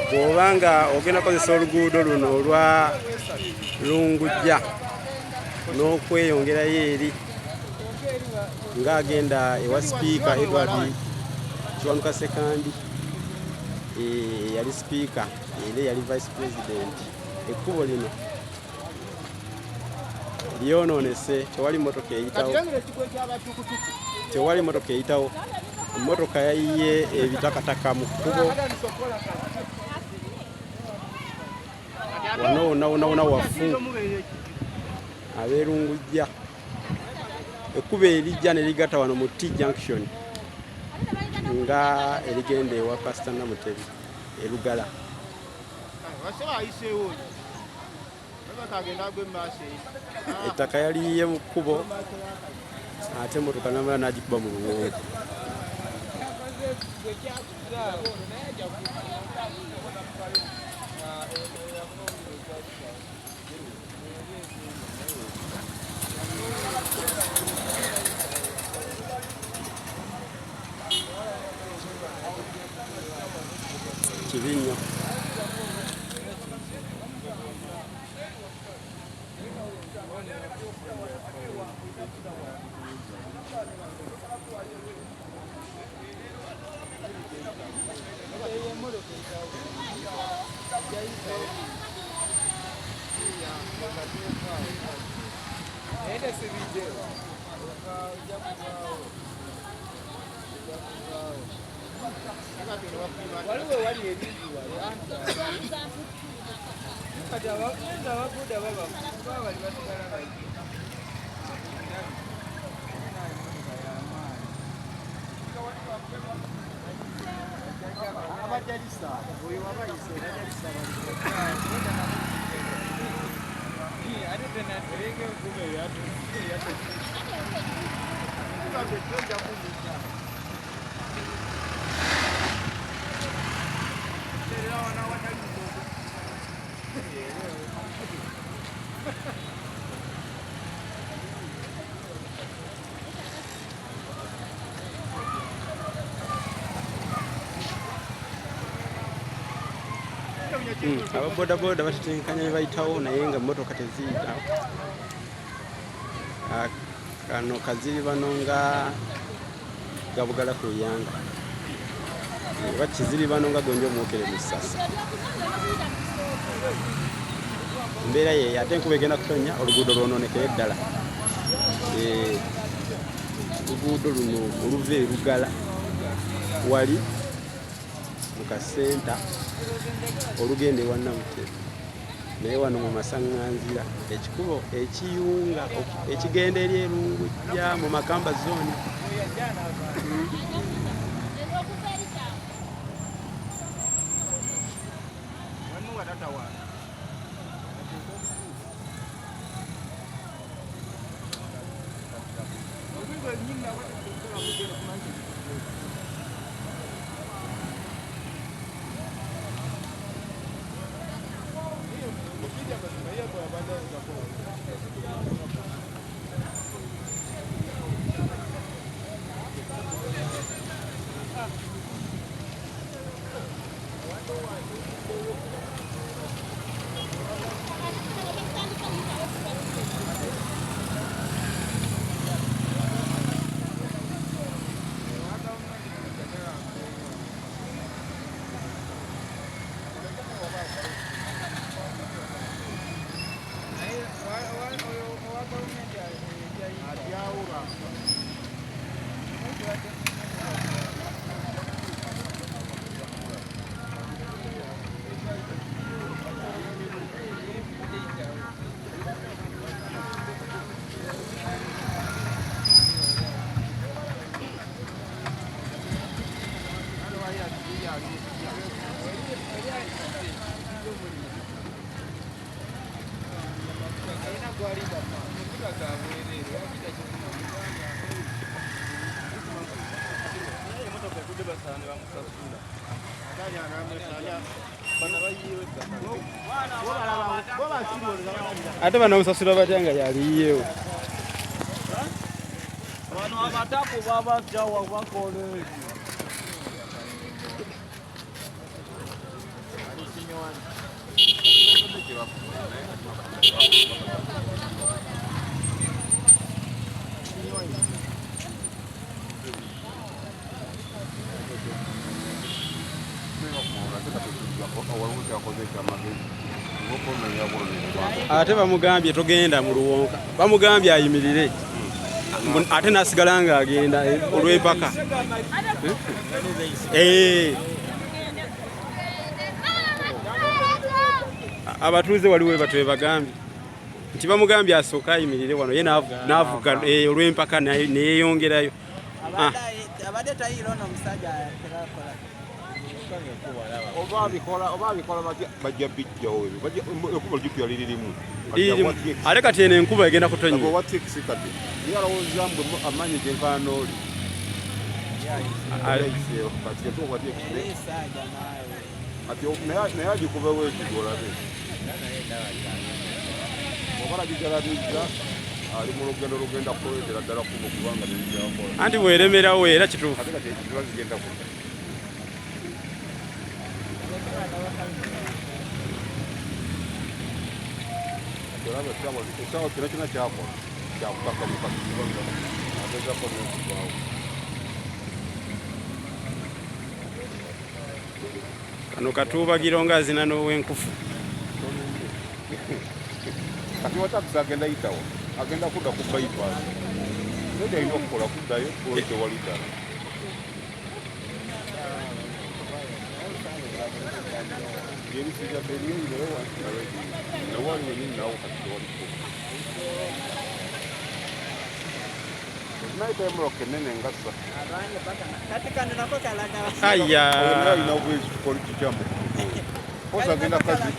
bw'obanga ogenda kozesa oluguudo luno olwa Lungujja n'okweyongerayo eri ng'agenda ewa sipiika Edward Kiwanuka Sekandi, yali sipiika era yali vice president. Ekkubo lino lyonoonese, tewali motoka eyitawo, tewali motoka eyitawo. Emmotoka yayiye ebitakataka mu kkubo. Wano wonna wafu ab'Elungujja. Ekkubo erijja ne ligatta wano mu T junction nga erigenda ewa Pastor Namutebi e Lugala. Ettaka yaliyiye mu kkubo ate emmotoka n'amala n'agikuba mu luwonko. Kibi nnyo. Ababodaboda batetenkanya ne bayitawo naye nga emmotoka teziyitawo. Kano kaziri bano nga Gabugala ku Luyanga, oba kiziri bano nga Gonja Omwokere mu Ssasa. Embeera ye ate enkuba egenda kutonnya, oluguudo lwonoonekere ddala. Oluguudo luno oluva e Lugala wali mu kasenta olugenda ewa Namutebi, naye wano mu masaŋŋanzira ekikubo ekiyunga ekigenda eri e Lungujja mu Makamba zone. Ate bano musasula batya nga yaliyewo. Bano abatapu baba jawa bakole. ate bamugambye togenda mu luwonka, bamugambye ayimirire ate nasigala nga agenda olw'empaka. Abatuuze waliwo batwe bagambye nti bamugambye asooka ayimirire wano ye n'avuga olw'empaka neyeeyongerayo. Abadde tayiira ono omusajja tebaakola. Oba abikola bajja bijjawo ekkubo lijjukira liririmu. Ate kati eno enkuba egenda kutonnya. Watikisi kati yalowooza mbwe amanyi gyenfaana oli. Naye agikubewo ekigo olabe. Oba nagigalamizza ali mu lugendo lugenda kukoleetera ddala kubo kubanga terijjakola. Anti bw'eremerawo era kituufu. Ate kati ekiziba zigenda kudda. Ekyawa kino kyonna kyakola kyakukakamuka kubanga agezaako n'okuvaawo. Kano katuubagiro ng'azina n'ow'enkufu. Kati watakisi agenda yitawo, agenda kudda ku bypass. Nedi alina okukola kuddayo oli tewali ddala. Ebisiga beriyo newali yennyini nawo kati tewali kkubo. Naite emuloko ennene ngassa. Kati kano nako kalaga. Ayya. Alina obwekikolo kikyamu. Kosa agenda kazi.